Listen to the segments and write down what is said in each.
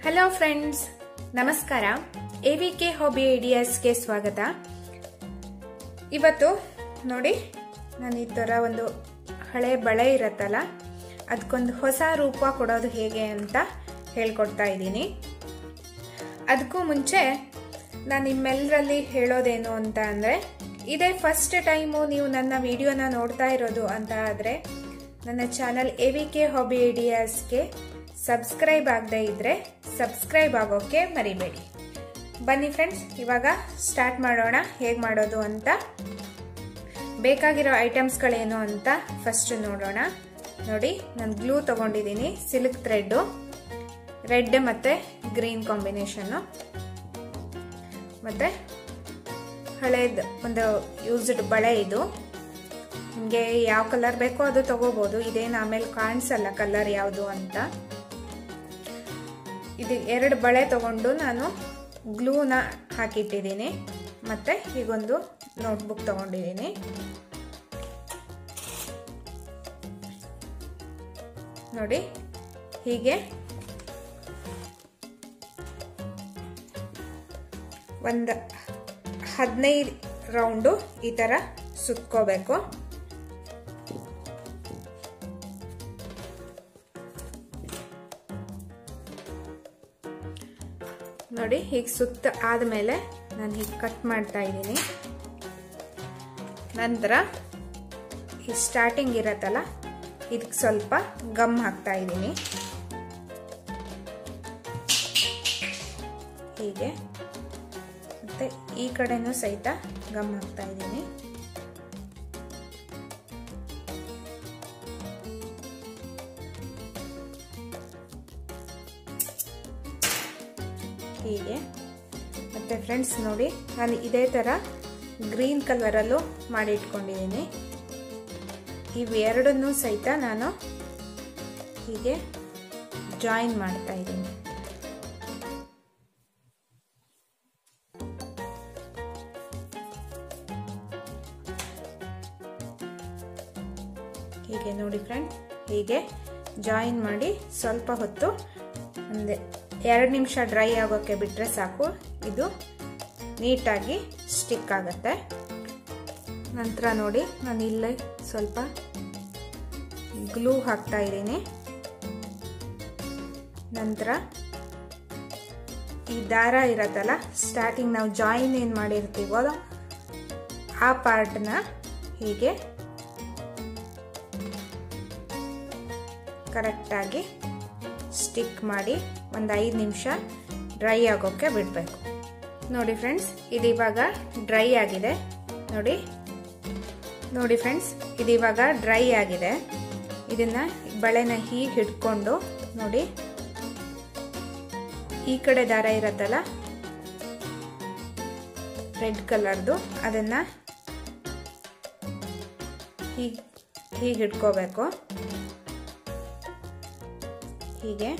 Hello friends, ನಮಸ್ಕಾರ. AVK hobby ಐಡಿಯಾಸ್ಗೆ ಸ್ವಾಗತ. ಇವತ್ತು ನೋಡಿ, ನಾನು ಈ ಥರ ಒಂದು ಹಳೆ ಬಳೆ ಇರತ್ತಲ್ಲ, ಅದಕ್ಕೊಂದು ಹೊಸ ರೂಪ ಕೊಡೋದು ಹೇಗೆ ಅಂತ ಹೇಳ್ಕೊಡ್ತಾ ಇದ್ದೀನಿ. ಅದಕ್ಕೂ ಮುಂಚೆ ನಾನು ನಿಮ್ಮೆಲ್ಲರಲ್ಲಿ ಹೇಳೋದೇನು ಅಂತ ಅಂದರೆ, ಇದೇ ಫಸ್ಟ್ ಟೈಮು ನೀವು ನನ್ನ ವಿಡಿಯೋನ ನೋಡ್ತಾ ಇರೋದು ಅಂತ ಆದರೆ ನನ್ನ ಚಾನಲ್ ಎವಿಕೆ ಹಾಬಿ ಐಡಿಯಾಸ್ಗೆ ಸಬ್ಸ್ಕ್ರೈಬ್ ಆಗದೆ ಇದ್ರೆ ಸಬ್ಸ್ಕ್ರೈಬ್ ಆಗೋಕ್ಕೆ ಮರಿಬೇಡಿ. ಬನ್ನಿ ಫ್ರೆಂಡ್ಸ್, ಇವಾಗ ಸ್ಟಾರ್ಟ್ ಮಾಡೋಣ ಹೇಗೆ ಮಾಡೋದು ಅಂತ. ಬೇಕಾಗಿರೋ ಐಟಮ್ಸ್ಗಳೇನು ಅಂತ ಫಸ್ಟ್ ನೋಡೋಣ. ನೋಡಿ, ನಾನು ಗ್ಲೂ ತಗೊಂಡಿದ್ದೀನಿ, ಸಿಲ್ಕ್ ಥ್ರೆಡ್ಡು, ರೆಡ್ ಮತ್ತು ಗ್ರೀನ್ ಕಾಂಬಿನೇಷನ್ನು, ಮತ್ತು ಹಳೇದು ಒಂದು ಯೂಸ್ಡ್ ಬಳೆ. ಇದು ನಿಮಗೆ ಯಾವ ಕಲರ್ ಬೇಕೋ ಅದು ತಗೋಬೋದು. ಇದೇನು ಆಮೇಲೆ ಕಾಣಿಸಲ್ಲ ಕಲರ್ ಯಾವುದು ಅಂತ. ಇದು 2 ಬಳೆ ತಗೊಂಡು ನಾನು ಗ್ಲೂನ ಹಾಕಿಟ್ಟಿದ್ದೀನಿ. ಮತ್ತು ಹೀಗೊಂದು ನೋಟ್ಬುಕ್ ತಗೊಂಡಿದ್ದೀನಿ. ನೋಡಿ, ಹೀಗೆ ಒಂದು 15 ರೌಂಡು ಈ ಥರ ಸುತ್ಕೋಬೇಕು. ನೋಡಿ, ಹೀಗೆ ಸುತ್ತ ಆದಮೇಲೆ ನಾನು ಹೀಗೆ ಕಟ್ ಮಾಡ್ತಾ ಇದ್ದೀನಿ. ನಂತರ ಈ ಸ್ಟಾರ್ಟಿಂಗ್ ಇರತ್ತಲ್ಲ, ಇದಕ್ಕೆ ಸ್ವಲ್ಪ ಗಮ್ ಹಾಕ್ತಾ ಇದ್ದೀನಿ. ಹೀಗೆ ಮತ್ತೆ ಈ ಕಡೆನೂ ಸಹಿತ ಗಮ್ ಹಾಕ್ತಾ ಇದ್ದೀನಿ. ಹೀಗೆ ಮತ್ತೆ ಫ್ರೆಂಡ್ಸ್ ನೋಡಿ, ನಾನು ಇದೇ ಥರ ಗ್ರೀನ್ ಕಲರಲ್ಲೂ ಮಾಡಿ ಇಟ್ಕೊಂಡಿದ್ದೀನಿ. ಇವೆರಡನ್ನೂ ಸಹಿತ ನಾನು ಹೀಗೆ ಜಾಯಿನ್ ಮಾಡ್ತಾ ಇದ್ದೀನಿ. ಹೀಗೆ ನೋಡಿ ಫ್ರೆಂಡ್ಸ್, ಹೀಗೆ ಜಾಯಿನ್ ಮಾಡಿ ಸ್ವಲ್ಪ ಹೊತ್ತು ಒಂದು 2 ನಿಮಿಷ ಡ್ರೈ ಆಗೋಕ್ಕೆ ಬಿಟ್ಟರೆ ಸಾಕು. ಇದು ನೀಟಾಗಿ ಸ್ಟಿಕ್ ಆಗುತ್ತೆ. ನಂತರ ನೋಡಿ, ನಾನು ಇಲ್ಲೇ ಸ್ವಲ್ಪ ಗ್ಲೂ ಹಾಕ್ತಾ ಇದ್ದೀನಿ. ನಂತರ ಈ ದಾರ ಇರತ್ತಲ್ಲ, ಸ್ಟಾರ್ಟಿಂಗ್ ನಾವು ಜಾಯಿನ್ ಏನು ಮಾಡಿರ್ತೀವೋ ಆ ಪಾರ್ಟ್ನ ಹೀಗೆ ಕರೆಕ್ಟಾಗಿ ಸ್ಟಿಕ್ ಮಾಡಿ ಒಂದು 5 ನಿಮಿಷ ಡ್ರೈ ಆಗೋಕ್ಕೆ ಬಿಡಬೇಕು. ನೋಡಿ ಫ್ರೆಂಡ್ಸ್, ಇದು ಇವಾಗ ಡ್ರೈ ಆಗಿದೆ. ನೋಡಿ ಫ್ರೆಂಡ್ಸ್, ಇದು ಇವಾಗ ಡ್ರೈ ಆಗಿದೆ. ಇದನ್ನ ಬಳೆನ ಹೀಗೆ ಹಿಡ್ಕೊಂಡು ನೋಡಿ, ಈ ಕಡೆ ದಾರ ಇರತ್ತಲ್ಲ ರೆಡ್ ಕಲರ್ದು, ಅದನ್ನ ಹೀಗೆ ಹಿಡ್ಕೋಬೇಕು. ಹೀಗೆ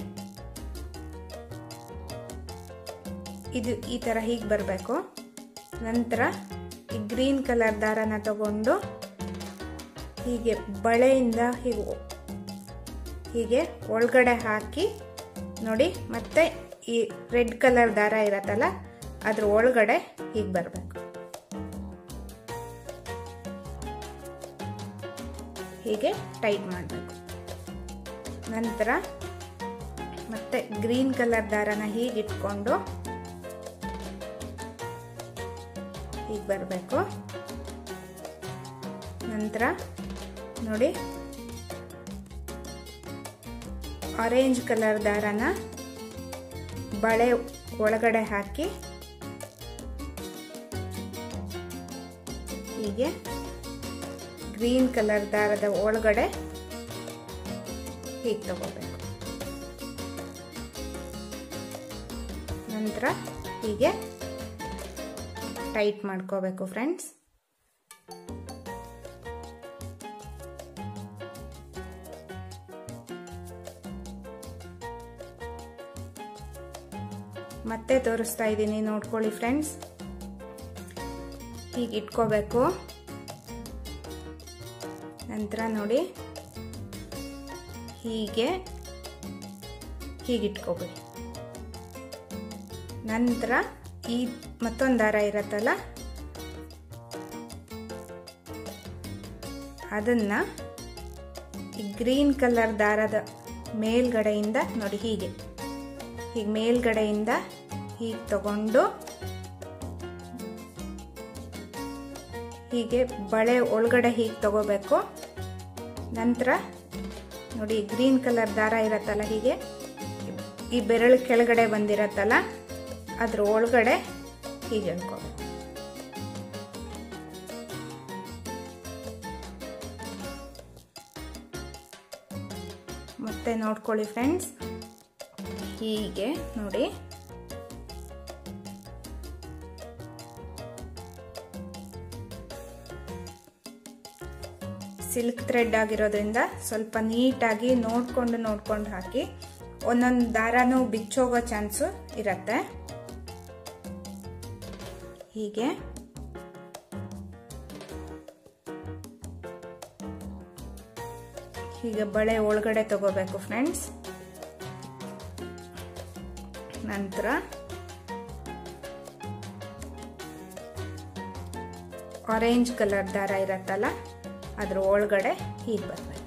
ಇದು ಈ ಥರ ಹೀಗೆ ಬರಬೇಕು. ನಂತರ ಈ ಗ್ರೀನ್ ಕಲರ್ ದಾರನ ತಗೊಂಡು ಹೀಗೆ ಬಳೆಯಿಂದ ಹೀಗೆ ಒಳಗಡೆ ಹಾಕಿ ನೋಡಿ, ಮತ್ತೆ ಈ ರೆಡ್ ಕಲರ್ ದಾರ ಇರತ್ತಲ್ಲ ಅದ್ರ ಒಳಗಡೆ ಹೀಗೆ ಬರಬೇಕು. ಹೀಗೆ ಟೈಟ್ ಮಾಡಬೇಕು. ನಂತರ ಮತ್ತೆ ಗ್ರೀನ್ ಕಲರ್ ದಾರನ ಹೀಗೆ ಇಟ್ಕೊಂಡು ಹೀಗೆ ಬರಬೇಕು. ನಂತರ ನೋಡಿ, ಆರೆಂಜ್ ಕಲರ್ ದಾರನ ಬಳೆ ಒಳಗಡೆ ಹಾಕಿ ಹೀಗೆ ಗ್ರೀನ್ ಕಲರ್ ದಾರದ ಒಳಗಡೆ ಹೀಗೆ ತಗೋಬೇಕು. ನಂತರ ಹೀಗೆ ಟೈಟ್ ಮಾಡ್ಕೋಬೇಕು ಫ್ರೆಂಡ್ಸ್. ಮತ್ತೆ ತೋರಿಸ್ತಾ ಇದ್ದೀನಿ, ನೋಡ್ಕೊಳ್ಳಿ ಫ್ರೆಂಡ್ಸ್. ಹೀಗೆ ಇಟ್ಕೋಬೇಕು. ನಂತರ ನೋಡಿ, ಹೀಗೆ ಹೀಗಿಟ್ಕೋಬೇಡಿ. ನಂತರ ಈ ಮತ್ತೊಂದು ದಾರ ಇರತ್ತಲ್ಲ ಅದನ್ನ ಈ ಗ್ರೀನ್ ಕಲರ್ ದಾರದ ಮೇಲ್ಗಡೆಯಿಂದ ನೋಡಿ ಹೀಗೆ ಮೇಲ್ಗಡೆಯಿಂದ ಹೀಗೆ ತಗೊಂಡು ಹೀಗೆ ಬಳೆ ಒಳಗಡೆ ಹೀಗೆ ತಗೋಬೇಕು. ನಂತರ ನೋಡಿ ಗ್ರೀನ್ ಕಲರ್ ದಾರ ಇರತ್ತಲ್ಲ ಹೀಗೆ ಈ ಬೆರಳು ಕೆಳಗಡೆ ಬಂದಿರತ್ತಲ್ಲ ಅದ್ರ ಒಳಗಡೆ ಹೀಗೆ ಎಳ್ಕೋಬೇಕು. ಮತ್ತೆ ನೋಡ್ಕೊಳ್ಳಿ ಫ್ರೆಂಡ್ಸ್, ಹೀಗೆ ನೋಡಿ ಸಿಲ್ಕ್ ಥ್ರೆಡ್ ಆಗಿರೋದ್ರಿಂದ ಸ್ವಲ್ಪ ನೀಟಾಗಿ ನೋಡ್ಕೊಂಡು ಹಾಕಿ. ಒಂದೊಂದು ದಾರನೂ ಬಿಚ್ಚೋಗೋ ಚಾನ್ಸು ಇರತ್ತೆ. ಹೀಗೆ ಬಳೆ ಒಳಗಡೆ ತಗೋಬೇಕು ಫ್ರೆಂಡ್ಸ್. ನಂತರ ಆರೆಂಜ್ ಕಲರ್ ದಾರ ಇರತ್ತಲ್ಲ ಅದ್ರ ಒಳಗಡೆ ಹೀಗೆ ಬರಬೇಕು.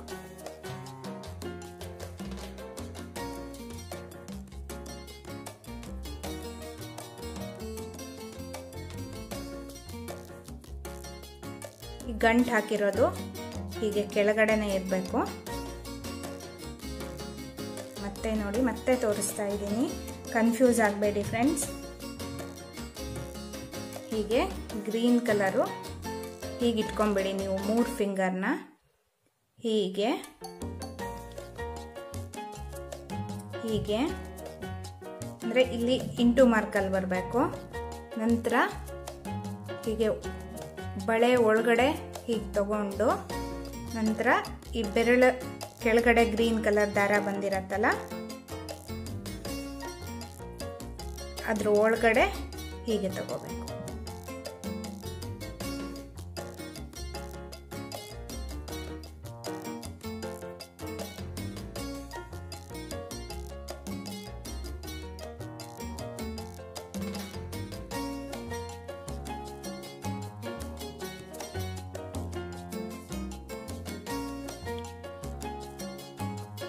ಈ ಗಂಟು ಹಾಕಿರೋದು ಹೀಗೆ ಕೆಳಗಡೆನೆ ಇರಬೇಕು. ಮತ್ತೆ ನೋಡಿ ಮತ್ತೆ ತೋರಿಸ್ತಾ ಇದ್ದೀನಿ, ಕನ್ಫ್ಯೂಸ್ ಆಗಬೇಡಿ ಫ್ರೆಂಡ್ಸ್. ಹೀಗೆ ಗ್ರೀನ್ ಕಲರು ಹೀಗೆ ಇಟ್ಕೊಂಡ್ಬಿಡಿ ನೀವು 3 ಫಿಂಗರ್ನ ಹೀಗೆ ಅಂದರೆ ಇಲ್ಲಿ ಇಂಟು ಮಾರ್ಕಲ್ಲಿ ಬರಬೇಕು. ನಂತರ ಹೀಗೆ ಬಳೆ ಒಳಗಡೆ ಹೀಗೆ ತಗೊಂಡು ನಂತರ ಈ ಬೆರಳ ಕೆಳಗಡೆ ಗ್ರೀನ್ ಕಲರ್ ದಾರ ಬಂದಿರತ್ತಲ್ಲ ಅದ್ರ ಒಳಗಡೆ ಹೀಗೆ ತಗೋಬೇಕು.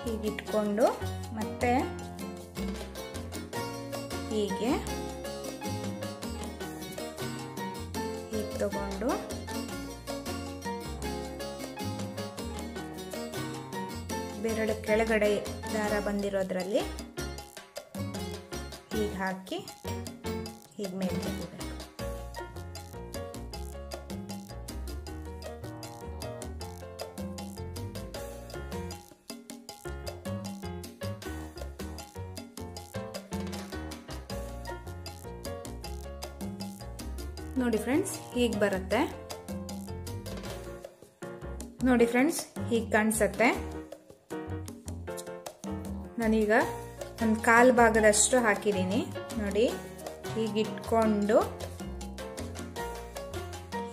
ಹೀಗಿಟ್ಕೊಂಡು ಮತ್ತೆ ಹೀಗೆ ತಗೊಂಡು ಬೆರಳು ಕೆಳಗಡೆ ದಾರ ಬಂದಿರೋದ್ರಲ್ಲಿ ಹೀಗೆ ಹಾಕಿ ಹೀಗೆ ಮೇಲೆ ತೆಗಿಬೇಕು. ನೋಡಿ ಫ್ರೆಂಡ್ಸ್ ಹೀಗೆ ಬರುತ್ತೆ. ನೋಡಿ ಫ್ರೆಂಡ್ಸ್ ಹೀಗೆ ಕಾಣಿಸುತ್ತೆ. ನಾನೀಗ ಒಂದು 1/4 ಭಾಗದಷ್ಟು ಹಾಕಿದ್ದೀನಿ. ನೋಡಿ ಹೀಗಿಟ್ಕೊಂಡು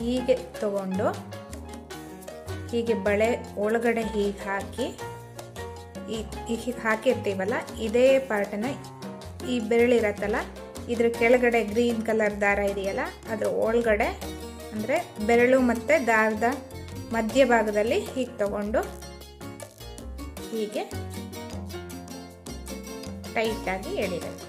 ಹೀಗೆ ತಗೊಂಡು ಹೀಗೆ ಬಳೆ ಒಳಗಡೆ ಹೀಗೆ ಹಾಕಿ ಹೀಗೆ ಹಾಕಿರ್ತೀವಲ್ಲ ಇದೇ ಪಾರ್ಟನ್ನ ಈ ಬೆರಳಿರತ್ತಲ್ಲ ಇದ್ರ ಕೆಳಗಡೆ ಗ್ರೀನ್ ಕಲರ್ ದಾರ ಇದೆಯಲ್ಲ ಅದ್ರ ಒಳಗಡೆ ಅಂದರೆ ಬೆರಳು ಮತ್ತೆ ದಾರದ ಮಧ್ಯಭಾಗದಲ್ಲಿ ಹೀಗೆ ತಗೊಂಡು ಹೀಗೆ ಟೈಟಾಗಿ ಎಳಿಬೇಕು.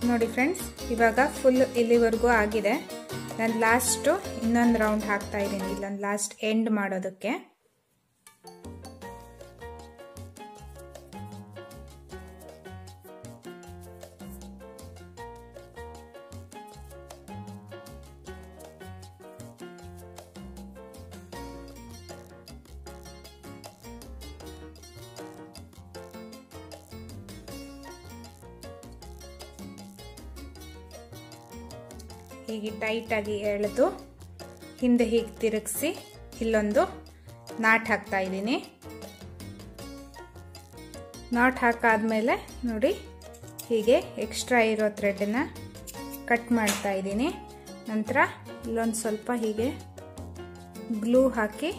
ನೋಡಿ ಫ್ರೆಂಡ್ಸ್ ಇವಾಗ ಫುಲ್ ಇಲ್ಲಿವರೆಗೂ ಆಗಿದೆ. ನಾನು ಲಾಸ್ಟು ಇನ್ನೊಂದು ರೌಂಡ್ ಹಾಕ್ತಾ ಇದ್ದೀನಿ, ಇಲ್ಲೊಂದು ಲಾಸ್ಟ್ ಎಂಡ್ ಮಾಡೋದಕ್ಕೆ. ಹೀಗೆ ಟೈಟಾಗಿ ಎಳೆದು ಹಿಂದೆ ಹೀಗೆ ತಿರುಗಿಸಿ ಇಲ್ಲೊಂದು ನಾಟ್ ಹಾಕ್ತಾ ಇದ್ದೀನಿ. ನಾಟ್ ಹಾಕಾದ್ಮೇಲೆ ನೋಡಿ ಹೀಗೆ ಎಕ್ಸ್ಟ್ರಾ ಇರೋ ಥ್ರೆಡನ್ನ ಕಟ್ ಮಾಡ್ತಾ ಇದ್ದೀನಿ. ನಂತರ ಇಲ್ಲೊಂದು ಸ್ವಲ್ಪ ಹೀಗೆ ಗ್ಲೂ ಹಾಕಿ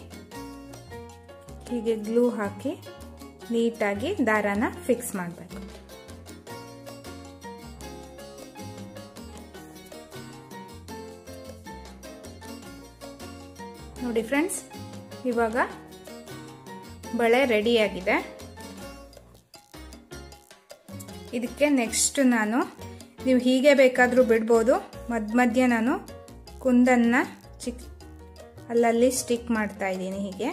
ನೀಟಾಗಿ ದಾರಾನ ಫಿಕ್ಸ್ ಮಾಡಬೇಕು. ನೋಡಿ ಫ್ರೆಂಡ್ಸ್, ಇವಾಗ ಬಳೆ ರೆಡಿಯಾಗಿದೆ. ಇದಕ್ಕೆ ನೆಕ್ಸ್ಟ್ ನೀವು ಹೀಗೆ ಬೇಕಾದರೂ ಬಿಡ್ಬೋದು. ಮಧ್ಯ ನಾನು ಕುಂದನ್ನ ಅಲ್ಲಲ್ಲಿ ಸ್ಟಿಕ್ ಮಾಡ್ತಾ ಇದ್ದೀನಿ. ಹೀಗೆ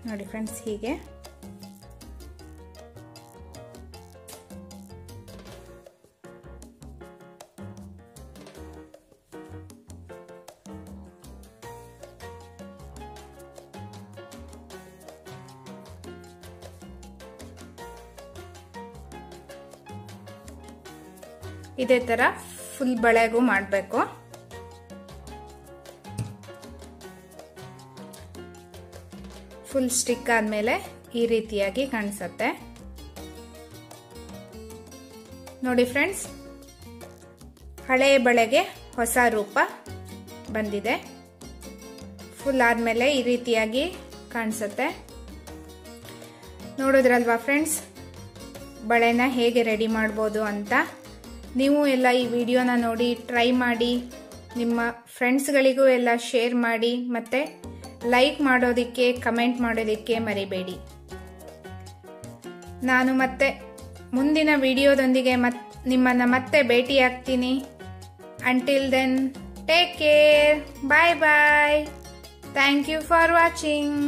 ನೋಡಿ ಫ್ರೆಂಡ್ಸ್, ಹೀಗೆ ಇದೇ ತರ ಫುಲ್ ಬಳೆಗೂ ಮಾಡಬೇಕು. ಫುಲ್ ಸ್ಟಿಕ್ ಆದ್ಮೇಲೆ ಈ ರೀತಿಯಾಗಿ ಕಾಣಿಸುತ್ತೆ. ನೋಡಿ ಫ್ರೆಂಡ್ಸ್, ಹಳೆ ಬಳೆಗೆ ಹೊಸ ರೂಪ ಬಂದಿದೆ. ಫುಲ್ ಆದ್ಮೇಲೆ ಈ ರೀತಿಯಾಗಿ ಕಾಣಿಸುತ್ತೆ. ನೋಡಿದ್ರಲ್ವಾ ಫ್ರೆಂಡ್ಸ್, ಬಳೆನ ಹೇಗೆ ರೆಡಿ ಮಾಡ್ಬೋದು ಅಂತ. ನೀವು ಎಲ್ಲ ಈ ವಿಡಿಯೋನ ನೋಡಿ ಟ್ರೈ ಮಾಡಿ, ನಿಮ್ಮ ಫ್ರೆಂಡ್ಸ್ಗಳಿಗೂ ಎಲ್ಲ ಶೇರ್ ಮಾಡಿ, ಮತ್ತೆ ಲೈಕ್ ಮಾಡೋದಕ್ಕೆ, ಕಮೆಂಟ್ ಮಾಡೋದಕ್ಕೆ ಮರಿಬೇಡಿ. ನಾನು ಮತ್ತೆ ಮುಂದಿನ ವಿಡಿಯೋದೊಂದಿಗೆ ನಿಮ್ಮನ್ನ ಮತ್ತೆ ಭೇಟಿಯಾಗ್ತೀನಿ. Until then, take care, bye bye. Thank you for watching.